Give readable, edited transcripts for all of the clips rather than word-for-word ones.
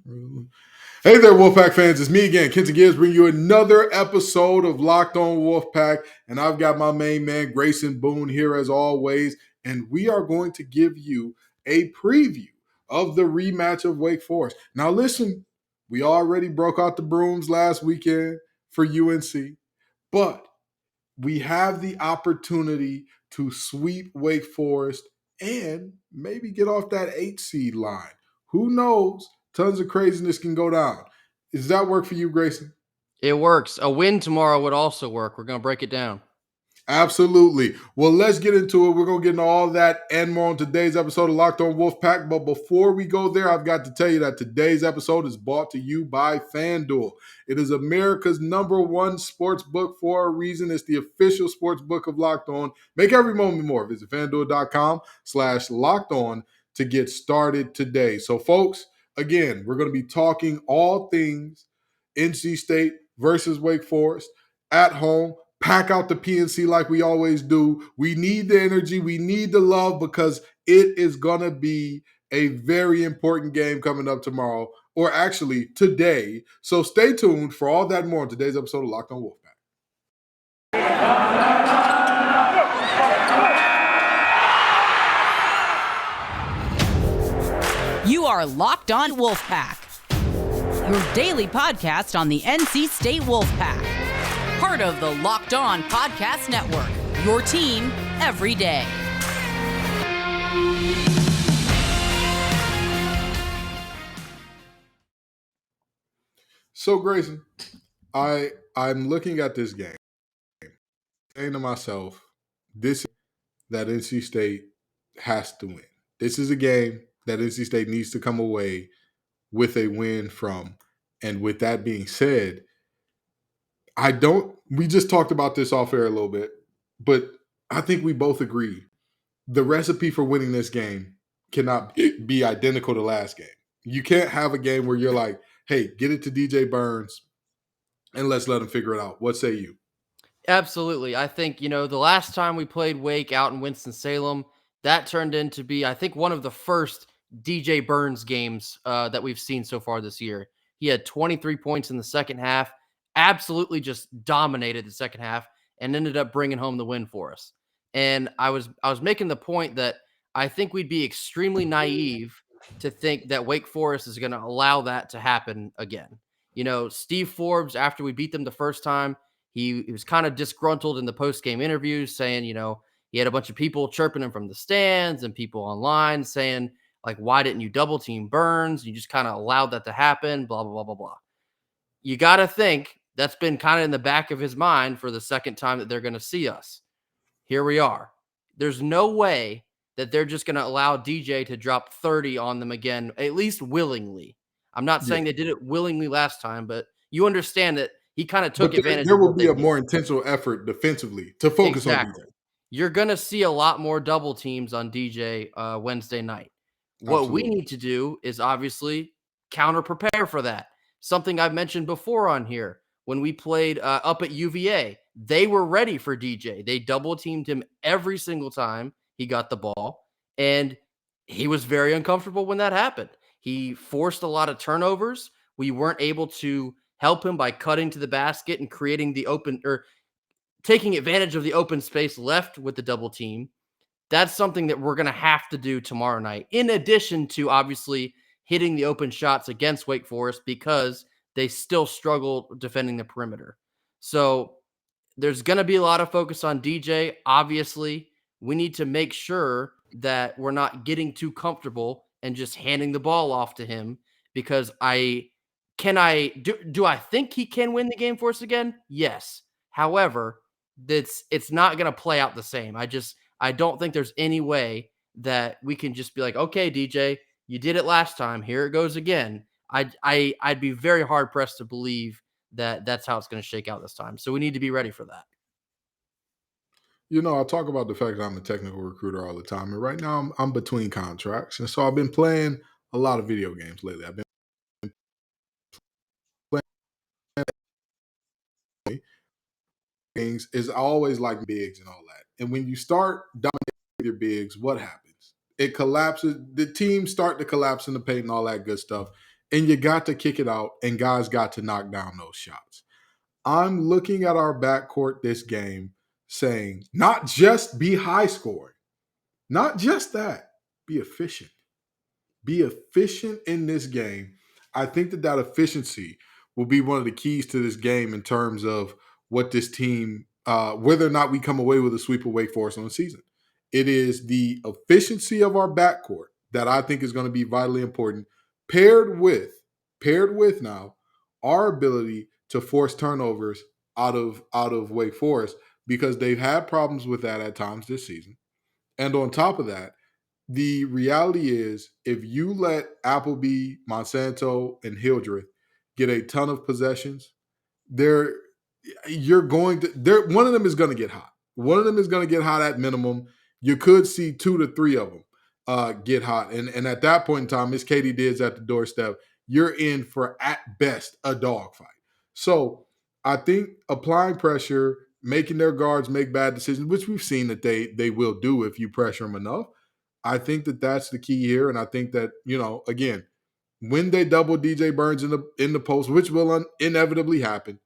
Hey there, Wolfpack fans. It's me again, Kenton Gibbs, bringing you another episode of Locked On Wolfpack. And I've got my main man, Grayson Boone, here as always. And we are going to give you a preview of the rematch of Wake Forest. Now, listen, we already broke out the brooms last weekend for UNC, but we have the opportunity to sweep Wake Forest and maybe get off that 8 seed line. Who knows? Tons of craziness can go down. Does that work for you, Grayson? It works. A win tomorrow would also work. We're going to break it down. Absolutely. Well, let's get into it. We're going to get into all that and more on today's episode of Locked On Wolfpack. But before we go there, I've got to tell you that today's episode is brought to you by FanDuel. It is America's #1 sports book for a reason. It's the official sports book of Locked On. Make every moment more. Visit FanDuel.com/Locked On to get started today. So, folks, again, we're going to be talking all things NC State versus Wake Forest at home. Pack out the PNC like we always do. We need the energy. We need the love because it is going to be a very important game coming up tomorrow, or actually today. So stay tuned for all that and more on today's episode of Locked On Wolfpack. You are Locked On Wolfpack, your daily podcast on the NC State Wolfpack. Part of the Locked On Podcast Network, your team every day. So, Grayson, I'm looking at this game, saying to myself, this is that NC State has to win. This is a game that NC State needs to come away with a win from. And with that being said, we just talked about this off air a little bit, but I think we both agree the recipe for winning this game cannot be identical to last game. You can't have a game where you're like, hey, get it to DJ Burns and let's let him figure it out. What say you? Absolutely. I think, the last time we played Wake out in Winston-Salem, that turned into be, I think, one of the first DJ Burns games that we've seen so far this year. He had 23 points in the second half, absolutely just dominated the second half, and ended up bringing home the win for us. And I was making the point that I think we'd be extremely naive to think that Wake Forest is going to allow that to happen again. Steve Forbes, after we beat them the first time, he was kind of disgruntled in the post-game interviews, saying, he had a bunch of people chirping him from the stands and people online saying, like, why didn't you double team Burns? You just kind of allowed that to happen, blah, blah, blah, blah, blah. You got to think that's been kind of in the back of his mind for the second time that they're going to see us. Here we are. There's no way that they're just going to allow DJ to drop 30 on them again, at least willingly. I'm not saying they did it willingly last time, but you understand that he kind of took advantage there of will what be they a did. more intentional effort defensively to focus on DJ. You're going to see a lot more double teams on DJ Wednesday night. What we need to do is obviously counter prepare for that. Something I've mentioned before on here. When we played up at UVA, they were ready for DJ. They double teamed him every single time he got the ball, and he was very uncomfortable when that happened. He forced a lot of turnovers. We weren't able to help him by cutting to the basket and creating the open or taking advantage of the open space left with the double team. That's something that we're going to have to do tomorrow night, in addition to obviously hitting the open shots against Wake Forest because they still struggle defending the perimeter. So there's going to be a lot of focus on DJ. Obviously, we need to make sure that we're not getting too comfortable and just handing the ball off to him, because do I think he can win the game for us again? Yes. However, it's not going to play out the same. I don't think there's any way that we can just be like, okay, DJ, you did it last time. Here it goes again. I'd be very hard pressed to believe that that's how it's going to shake out this time. So we need to be ready for that. I talk about the fact that I'm a technical recruiter all the time, and right now I'm between contracts, and so I've been playing a lot of video games lately. I've been playing things is always like bigs and all that, and when you start dominating your bigs, what happens? It collapses. The teams start to collapse in the paint and all that good stuff. and you got to kick it out, and guys got to knock down those shots. I'm looking at our backcourt this game saying, not just be high scoring, not just that, be efficient. Be efficient in this game. I think that efficiency will be one of the keys to this game in terms of what this team, whether or not we come away with a sweep of Wake Forest on the season. It is the efficiency of our backcourt that I think is going to be vitally important, paired with now our ability to force turnovers out of Wake Forest, because they've had problems with that at times this season. And on top of that, the reality is, if you let Appleby, Monsanto, and Hildreth get a ton of possessions, they're you're going to there. One of them is going to get hot. One of them is going to get hot at minimum. You could see 2 to 3 of them get hot, and at that point in time, Miss Katie Didd's at the doorstep. You're in for at best a dogfight. So I think applying pressure, making their guards make bad decisions, which we've seen that they will do if you pressure them enough. I think that that's the key here, and I think that, again, when they double DJ Burns in the post, which will inevitably happen,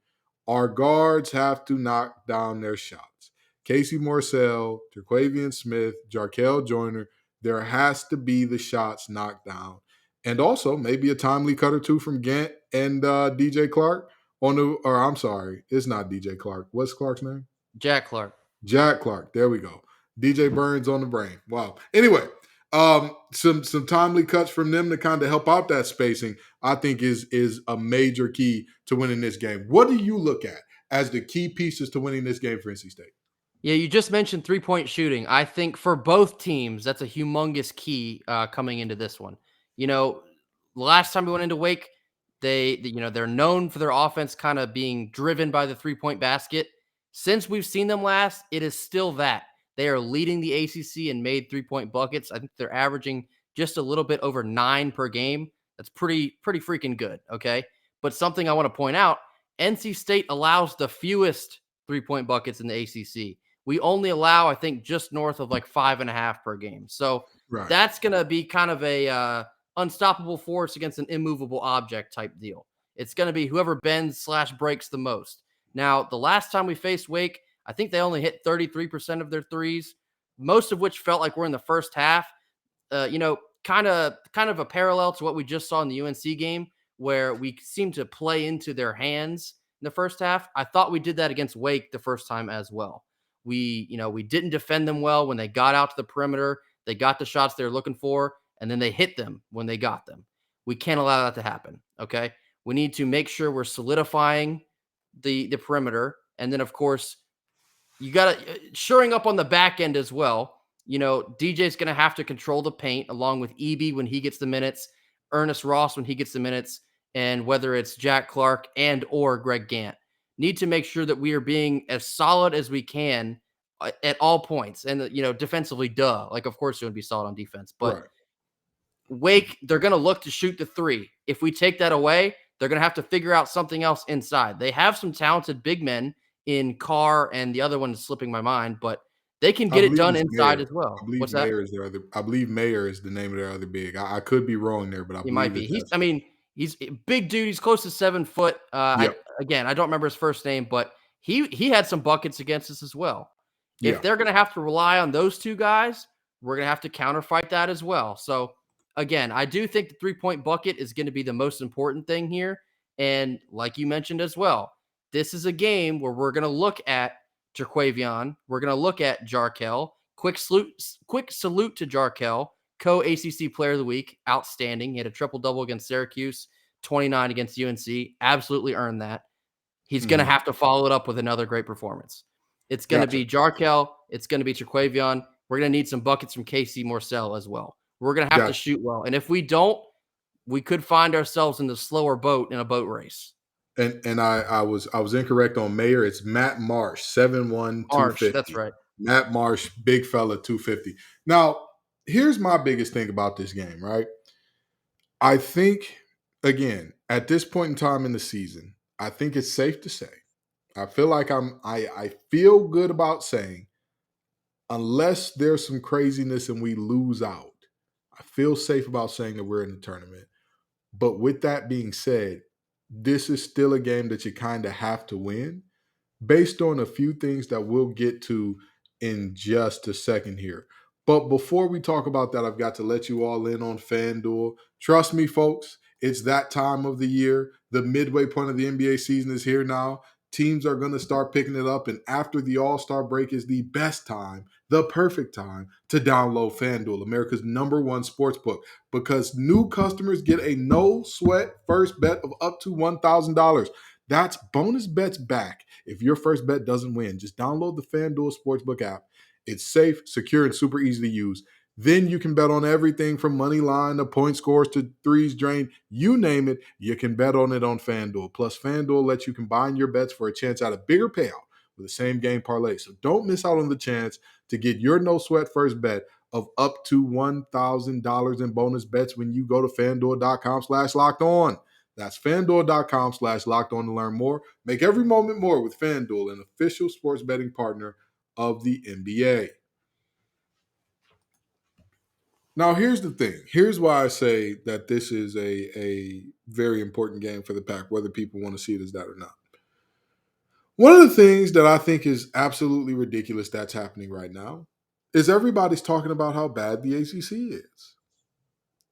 our guards have to knock down their shots. Casey Morcell, Terquavian Smith, Jarkel Joyner, there has to be the shots knocked down. And also maybe a timely cut or two from Gant and DJ Clark I'm sorry, it's not DJ Clark. What's Clark's name? Jack Clark. Jack Clark. There we go. DJ Burns on the brain. Wow. Anyway, some timely cuts from them to kind of help out that spacing, I think is a major key to winning this game. What do you look at as the key pieces to winning this game for NC State? Yeah, you just mentioned 3-point shooting. I think for both teams, that's a humongous key coming into this one. The last time we went into Wake, they're known for their offense kind of being driven by the 3-point basket. Since we've seen them last, it is still that. They are leading the ACC in made 3-point buckets. I think they're averaging just a little bit over 9 per game. That's pretty freaking good, okay? But something I want to point out, NC State allows the fewest 3-point buckets in the ACC. We only allow, I think, just north of like 5.5 per game. So That's going to be kind of a unstoppable force against an immovable object type deal. It's going to be whoever bends/breaks the most. Now, the last time we faced Wake, I think they only hit 33% of their threes, most of which felt like we're in the first half. Kind of a parallel to what we just saw in the UNC game, where we seemed to play into their hands in the first half. I thought we did that against Wake the first time as well. We didn't defend them well when they got out to the perimeter. They got the shots they were looking for, and then they hit them when they got them. We can't allow that to happen, okay? We need to make sure we're solidifying the perimeter, and then, of course, you got to shoring up on the back end as well. DJ's going to have to control the paint along with EB when he gets the minutes, Ernest Ross when he gets the minutes, and whether it's Jack Clark and or Greg Gant. Need to make sure that we are being as solid as we can at all points. And, defensively, like, of course, you want to be solid on defense. But Wake, they're going to look to shoot the 3. If we take that away, they're going to have to figure out something else inside. They have some talented big men in Carr, and the other one is slipping my mind, but they can get it done inside as well. What's that? I believe Mayer is the name of their other big. I could be wrong there, but I believe might be. He's a big dude. He's close to 7 foot. I don't remember his first name, but he had some buckets against us as well. If they're going to have to rely on those two guys, we're going to have to counterfight that as well. So, again, I do think the 3-point bucket is going to be the most important thing here. And like you mentioned as well, this is a game where we're going to look at Terquavion. We're going to look at Jarkel. Quick salute to Jarkel, co-ACC Player of the Week. Outstanding. He had a triple-double against Syracuse, 29 against UNC. Absolutely earned that. He's going to have to follow it up with another great performance. It's going to be Jarkel. It's going to be Terquavion. We're going to need some buckets from Casey Morcell as well. We're going to have to shoot well. And if we don't, we could find ourselves in the slower boat in a boat race. And I was incorrect on Mayer. It's Matt Marsh, 7'1", 250. That's right. Matt Marsh, big fella, 250. Now, here's my biggest thing about this game, right? I think, again, at this point in time in the season, I think it's safe to say, I feel like I feel good about saying, unless there's some craziness and we lose out, I feel safe about saying that we're in the tournament. But with that being said, this is still a game that you kind of have to win based on a few things that we'll get to in just a second here. But before we talk about that, I've got to let you all in on FanDuel. Trust me, folks, it's that time of the year. The midway point of the NBA season is here now. Teams are going to start picking it up, and after the All-Star break is the best time, the perfect time to download FanDuel, America's #1 sportsbook, because new customers get a no-sweat first bet of up to $1,000. That's bonus bets back if your first bet doesn't win. Just download the FanDuel Sportsbook app. It's safe, secure, and super easy to use. Then you can bet on everything from money line to point scores to threes drained. You name it, you can bet on it on FanDuel. Plus, FanDuel lets you combine your bets for a chance at a bigger payout with the same game parlay. So don't miss out on the chance to get your no sweat first bet of up to $1,000 in bonus bets when you go to FanDuel.com/locked on. That's FanDuel.com/locked on to learn more. Make every moment more with FanDuel, an official sports betting partner of the NBA. Now, here's the thing. Here's why I say that this is a very important game for the Pack, whether people want to see it as that or not. One of the things that I think is absolutely ridiculous that's happening right now is everybody's talking about how bad the ACC is.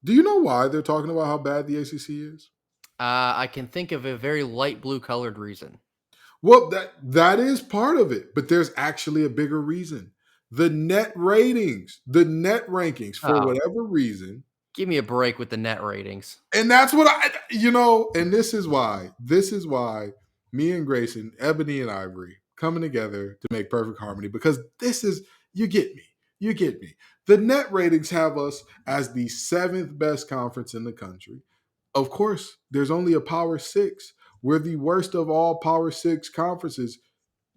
Do you know why they're talking about how bad the ACC is? I can think of a very light blue colored reason. Well, that is part of it, but there's actually a bigger reason. The net ratings, the net rankings, for Oh, whatever reason, give me a break with the net ratings. and that's what and this is why me and Grayson, Ebony and Ivory, coming together to make perfect harmony, because you get me. The net ratings have us as the 7th best conference in the country. Of course, there's only a Power 6. We're the worst of all Power 6 conferences,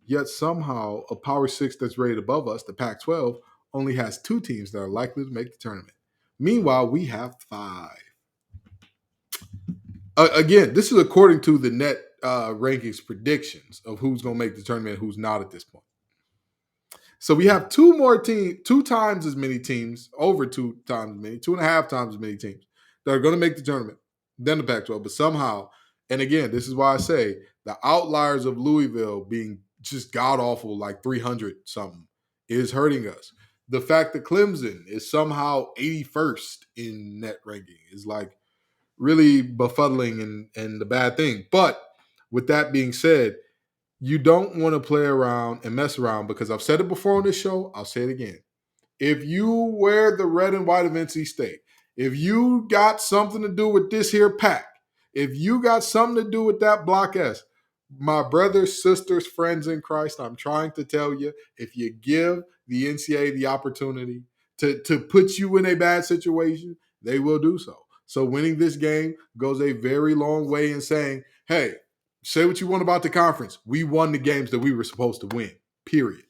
yet somehow a Power 6 that's rated above us, the Pac-12, only has 2 teams that are likely to make the tournament. Meanwhile, we have 5. Again, this is according to the net rankings predictions of who's going to make the tournament and who's not at this point. So we have 2 times as many teams, over 2 times as many, 2.5 times as many teams that are going to make the tournament than the Pac-12. But somehow, and again, this is why I say the outliers of Louisville being just god awful, like 300 something, is hurting us. The fact that Clemson is somehow 81st in net ranking is like really befuddling and the bad thing. But with that being said, you don't want to play around and mess around, because I've said it before on this show, I'll say it again. If you wear the red and white of NC State, if you got something to do with this here pack, if you got something to do with that Block S, my brothers, sisters, friends in Christ, I'm trying to tell you, if you give the NCAA the opportunity to put you in a bad situation, they will do so. So winning this game goes a very long way in saying, hey, say what you want about the conference. We won the games that we were supposed to win, period.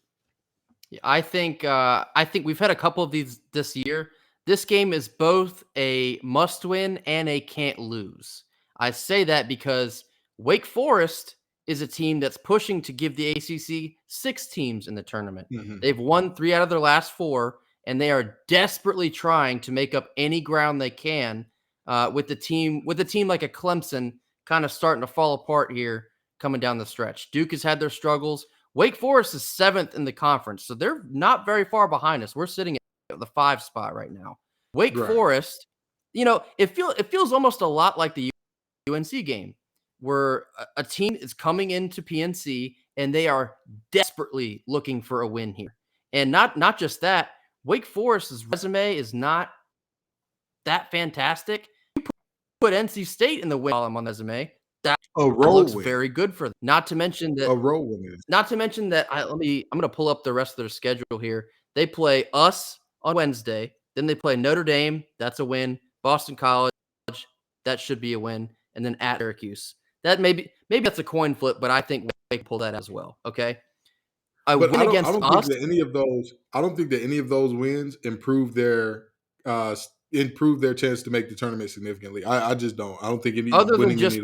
I think we've had a couple of these this year. This game is both a must-win and a can't lose. I say that because Wake Forest is a team that's pushing to give the ACC 6 teams in the tournament. Mm-hmm. They've won 3 out of their last 4, and they are desperately trying to make up any ground they can with a team like a Clemson kind of starting to fall apart here coming down the stretch. Duke has had their struggles. Wake Forest is 7th in the conference, so they're not very far behind us. We're sitting at the 5 spot right now. Wake Forest, it feels almost a lot like the UNC game, where a team is coming into PNC and they are desperately looking for a win here. And not just that, Wake Forest's resume is not that fantastic. You put NC State in the win column on the resume. That looks very good for them. Not to mention that I'm going to pull up the rest of their schedule here. They play us on Wednesday, then they play Notre Dame, that's a win. Boston College, that should be a win, and then at Syracuse. That maybe that's a coin flip, but I think they can pull that as well. Okay. I don't think that any of those wins improve their chance to make the tournament significantly. I just don't. I don't think any other than just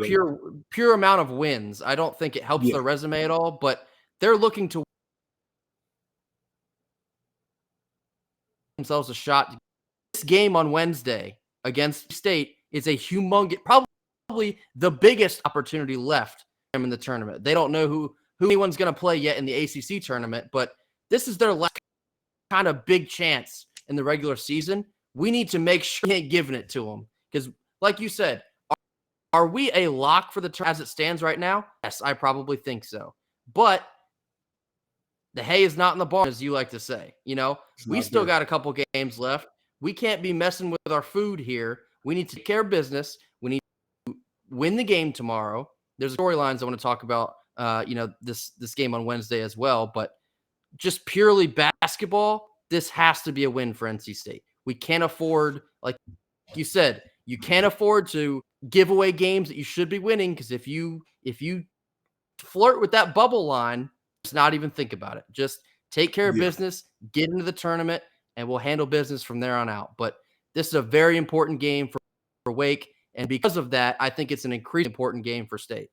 pure amount of wins. I don't think it helps their resume at all. But they're looking to themselves a shot. This game on Wednesday against State is a humongous, probably the biggest opportunity left in the tournament. They don't know who anyone's going to play yet in the ACC tournament, but this is their last kind of big chance in the regular season. We need to make sure we ain't giving it to them because, like you said, are we a lock for the tournament as it stands right now? Yes, I probably think so. But the hay is not in the barn, as you like to say. We still got a couple games left. We can't be messing with our food here. We need to take care of business. We need to win the game tomorrow. There's storylines I want to talk about, this game on Wednesday as well. But just purely basketball, this has to be a win for NC State. We can't afford, like you said, you can't afford to give away games that you should be winning because if you flirt with that bubble line, just not even think about it. Just take care of business, get into the tournament, and we'll handle business from there on out. But this is a very important game for Wake, and because of that, I think it's an increasingly important game for State.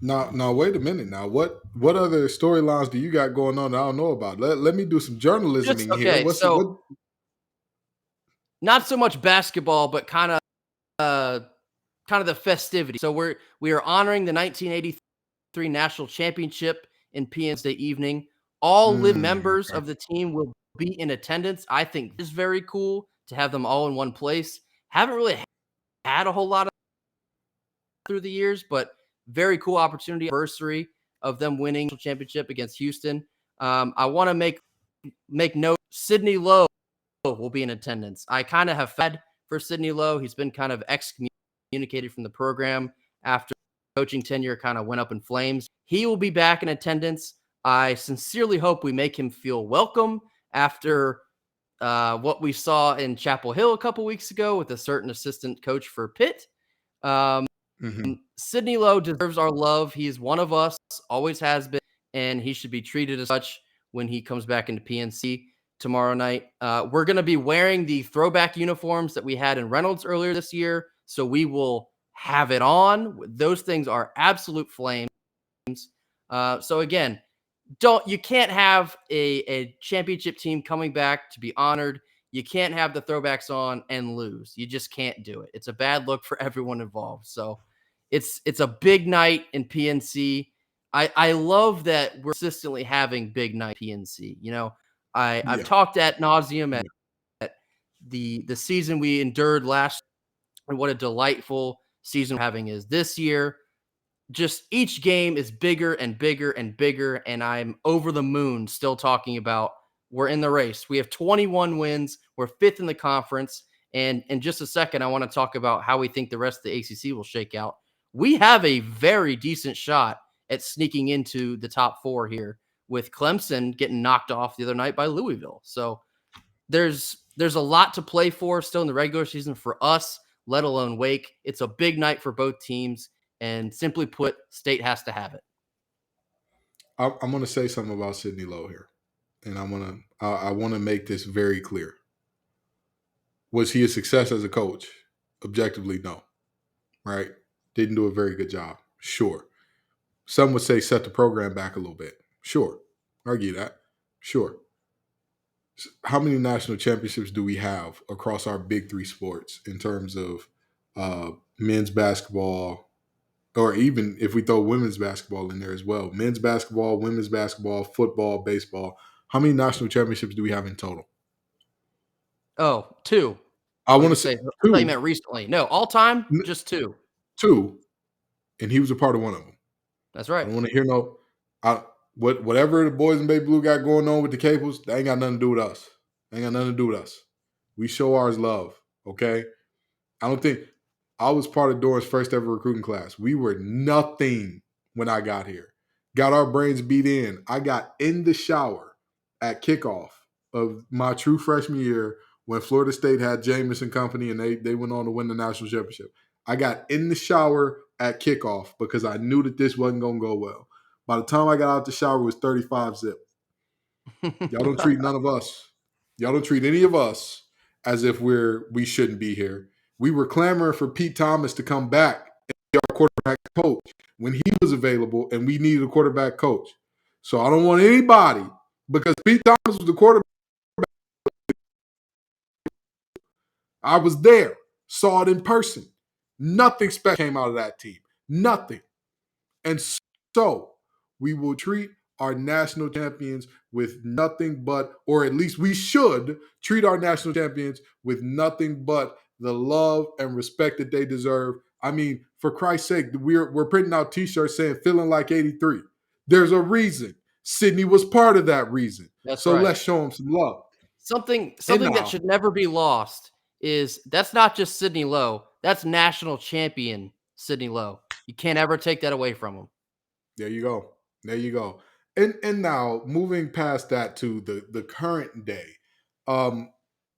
Now, wait a minute. Now, what other storylines do you got going on that I don't know about? Let me do some journalism in here. What? Not so much basketball, but kind of the festivity. So we are honoring the 1983 national championship in PNC State evening. All live members of the team will be in attendance. I think it's very cool to have them all in one place. Haven't really had a whole lot of through the years, but very cool opportunity. Anniversary of them winning the championship against Houston. I want to make note. Sidney Lowe will be in attendance. I kind of have fed for Sidney Lowe. He's been kind of excommunicated from the program after coaching tenure kind of went up in flames. He will be back in attendance. I sincerely hope we make him feel welcome after what we saw in Chapel Hill a couple weeks ago with a certain assistant coach for Pitt. Sidney Lowe deserves our love. He is one of us, always has been, and he should be treated as such when he comes back into PNC tomorrow night. We're going to be wearing the throwback uniforms that we had in Reynolds earlier this year, so we will have it on. Those things are absolute flames. So again, you can't have a championship team coming back to be honored. You can't have the throwbacks on and lose. You just can't do it. It's a bad look for everyone involved. So it's a big night in PNC. I love that we're consistently having big night PNC. I've talked ad nauseum at the season we endured last year, and what a delightful season we're having is this year. Just each game is bigger and bigger and bigger, and I'm over the moon still talking about we're in the race. We have 21 wins. We're fifth in the conference. And in just a second, I want to talk about how we think the rest of the ACC will shake out. We have a very decent shot at sneaking into the top four here, with Clemson getting knocked off the other night by Louisville. So there's a lot to play for still in the regular season for us, let alone Wake. It's a big night for both teams. And simply put, State has to have it. I'm going to say something about Sidney Lowe here, and I want to make this very clear. Was he a success as a coach? Objectively, no. Right? Didn't do a very good job. Sure. Some would say set the program back a little bit. Sure. Argue that. Sure. How many national championships do we have across our big three sports in terms of men's basketball, or even if we throw women's basketball in there as well? Men's basketball, women's basketball, football, baseball. How many national championships do we have in total? Oh, 2. I want to say 2. I thought you meant recently. No, all time, just 2. 2. And he was a part of one of them. That's right. I don't want to hear whatever the boys in Baby Blue got going on with the Capels, that ain't got nothing to do with us. Ain't got nothing to do with us. We show ours love, okay? I don't think I was part of Doran's first ever recruiting class. We were nothing when I got here. Got our brains beat in. I got in the shower at kickoff of my true freshman year when Florida State had Jameis and company and they went on to win the national championship. I got in the shower at kickoff because I knew that this wasn't going to go well. By the time I got out the shower, it was 35 zip. Y'all don't treat none of us. Y'all don't treat any of us as if we shouldn't be here. We were clamoring for Pete Thomas to come back and be our quarterback coach when he was available, and we needed a quarterback coach. So I don't want anybody, because Pete Thomas was the quarterback. I was there. saw it in person. Nothing special came out of that team. Nothing. And so we will treat our national champions with nothing but, or at least we should treat our national champions with nothing but the love and respect that they deserve. I mean, for Christ's sake, we're printing out t-shirts saying feeling like 83. There's a reason. Sydney was part of that reason. That's So right. let's show them some love. Something And that now, should never be lost is that's not just Sidney Lowe. That's national champion Sidney Lowe. You can't ever take that away from him. there you go. There you go. And now moving past that to the current day, um,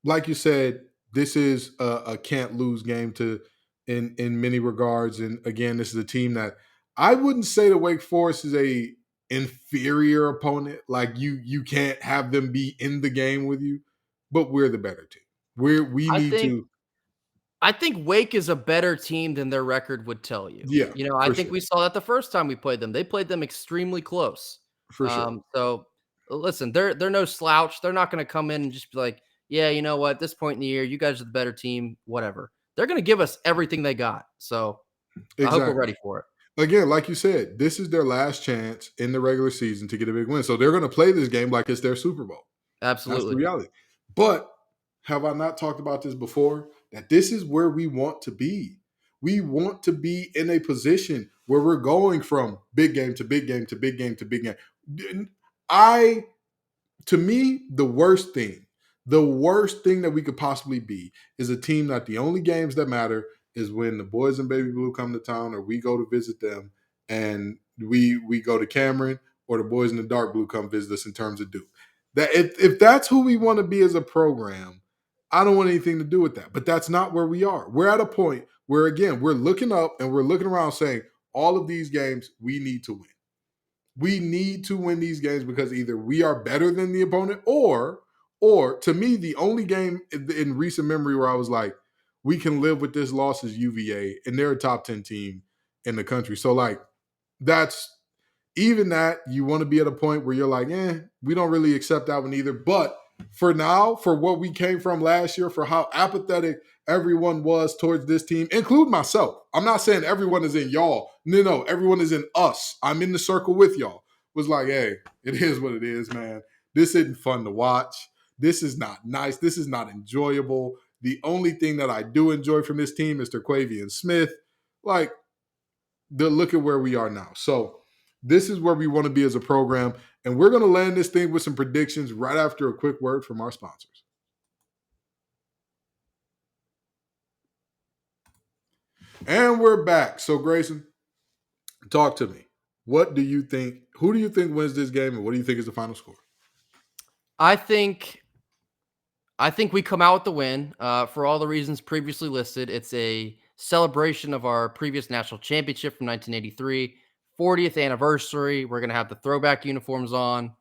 like you said, this is a can't lose game to in many regards. And again, this is a team that I wouldn't say that Wake Forest is a inferior opponent. Like you can't have them be in the game with you, but we're the better team. We I need think to, I think Wake is a better team than their record would tell you. yeah, You know, I for think sure, we saw that the first time we played them. They played them extremely close. for sure. So listen, they're no slouch. They're not going to come in and just be like, yeah, you know what? At this point in the year, you guys are the better team. Whatever. They're going to give us everything they got. So I hope we're Exactly. ready for it. Again, like you said, this is their last chance in the regular season to get a big win. So they're going to play this game like it's their Super Bowl. That's the Absolutely. reality. But have I not talked about this before? That this is where we want to be. We want to be in a position where we're going from big game to big game to big game to big game. I, to me, the worst thing that we could possibly be is a team that the only games that matter is when the boys in baby blue come to town or we go to visit them and we go to Cameron or the boys in the dark blue come visit us in terms of Duke. That if that's who we want to be as a program, I don't want anything to do with that. But that's not where we are. We're at a point where again, we're looking up and we're looking around saying all of these games we need to win. We need to win these games because either we are better than the opponent or to me, the only game in recent memory where I was like, we can live with this loss is UVA, and they're a top 10 team in the country. So, like, that's even that you want to be at a point where you're like, we don't really accept that one either. But for now, for what we came from last year, for how apathetic everyone was towards this team, include myself. I'm not saying everyone is in y'all. No, everyone is in us. I'm in the circle with y'all. Was like, hey, it is what it is, man. This isn't fun to watch. This is not nice. This is not enjoyable. The only thing that I do enjoy from this team is Terquavian Smith. Like, look at where we are now. So this is where we want to be as a program. And we're going to land this thing with some predictions right after a quick word from our sponsors. And we're back. So, Grayson, talk to me. What do you think? Who do you think wins this game, and what do you think is the final score? I think we come out with the win for all the reasons previously listed. It's a celebration of our previous national championship from 1983, 40th anniversary. We're going to have the throwback uniforms on.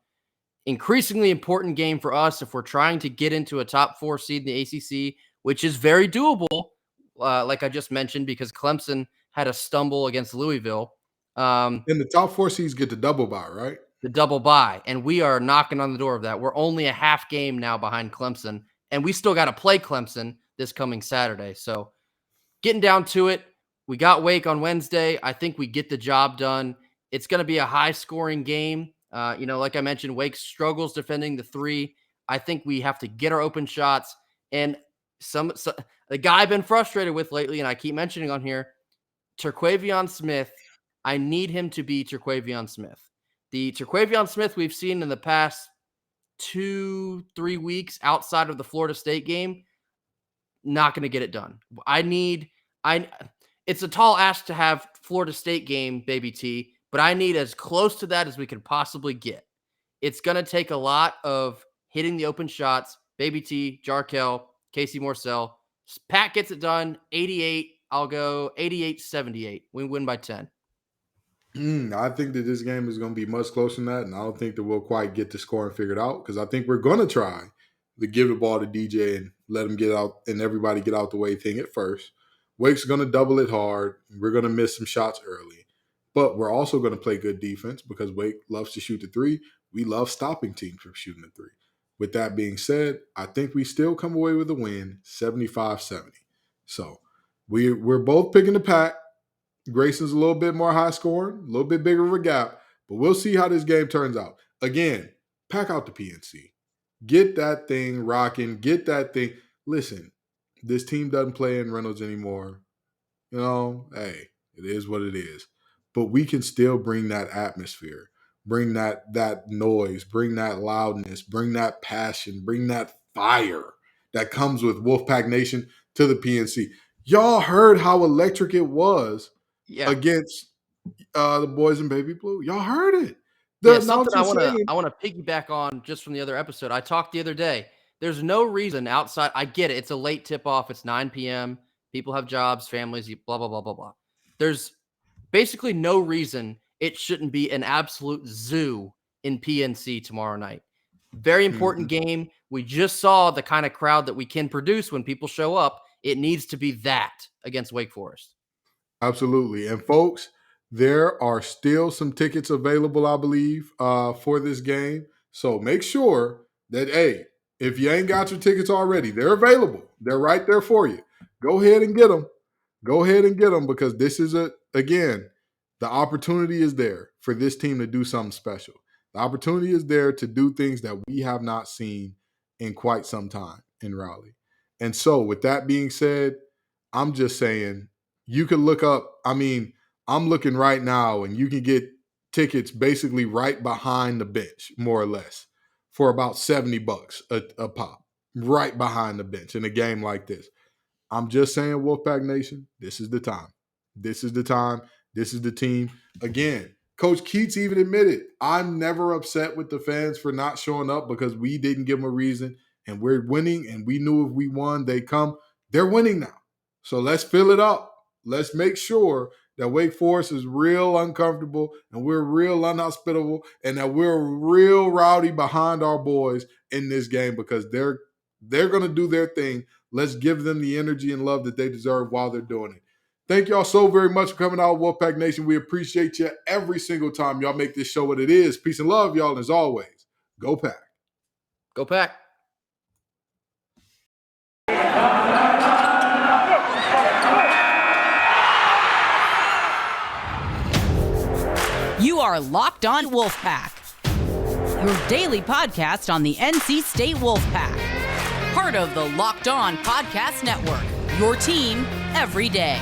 Increasingly important game for us if we're trying to get into a top 4 seed in the ACC, which is very doable, like I just mentioned, because Clemson had a stumble against Louisville. And the top 4 seeds get the double bye, right? The double bye, and we are knocking on the door of that. We're only a half game now behind Clemson, and we still got to play Clemson this coming Saturday. So getting down to it, we got Wake on Wednesday. I think we get the job done. It's going to be a high-scoring game. Like I mentioned, Wake struggles defending the 3. I think we have to get our open shots. And the guy I've been frustrated with lately, and I keep mentioning on here, Terquavion Smith. I need him to be Terquavion Smith. The Terquavion Smith we've seen in the past 2-3 weeks outside of the Florida State game, not going to get it done. It's a tall ask to have Florida State game, baby T, but I need as close to that as we can possibly get. It's going to take a lot of hitting the open shots. Baby T, Jarkel, Casey Morcell. Pat gets it done. 88. I'll go 88-78. We win by 10. I think that this game is going to be much closer than that, and I don't think that we'll quite get the scoring figured out because I think we're going to try to give the ball to DJ and let him get out and everybody get out the way thing at first. Wake's going to double it hard. We're going to miss some shots early, but we're also going to play good defense because Wake loves to shoot the 3. We love stopping teams from shooting the 3. With that being said, I think we still come away with a win, 75-70. So We're both picking the Pack. Grayson's a little bit more high scoring, a little bit bigger of a gap, but we'll see how this game turns out. Again, pack out the PNC. Get that thing rocking. Get that thing. Listen, this team doesn't play in Reynolds anymore. Hey, it is what it is. But we can still bring that atmosphere, bring that noise, bring that loudness, bring that passion, bring that fire that comes with Wolfpack Nation to the PNC. Y'all heard how electric it was against the boys in Baby Blue. Y'all heard it. Something I want to piggyback on just from the other episode. I talked the other day. There's no reason outside. I get it. It's a late tip off. It's 9 p.m. People have jobs, families, blah, blah, blah, blah, blah. There's basically no reason it shouldn't be an absolute zoo in PNC tomorrow night. Very important game. We just saw the kind of crowd that we can produce when people show up. It needs to be that against Wake Forest. Absolutely. And folks, there are still some tickets available, I believe, for this game. So make sure that, hey, if you ain't got your tickets already, they're available. They're right there for you. Go ahead and get them. Go ahead and get them because this is, again, the opportunity is there for this team to do something special. The opportunity is there to do things that we have not seen in quite some time in Raleigh. And so with that being said, I'm just saying you can look up, I'm looking right now and you can get tickets basically right behind the bench, more or less, for about $70 a pop, right behind the bench in a game like this. I'm just saying, Wolfpack Nation, this is the time. This is the time. This is the team. Again, Coach Keats even admitted, I'm never upset with the fans for not showing up because we didn't give them a reason and we're winning and we knew if we won, they come. They're winning now. So let's fill it up. Let's make sure that Wake Forest is real uncomfortable and we're real unhospitable and that we're real rowdy behind our boys in this game because they're going to do their thing. Let's give them the energy and love that they deserve while they're doing it. Thank y'all so very much for coming out, Wolfpack Nation. We appreciate you every single time y'all make this show what it is. Peace and love, y'all. And as always, go Pack. Go Pack. You are Locked On Wolfpack, your daily podcast on the NC State Wolfpack. Part of the Locked On Podcast Network, your team every day.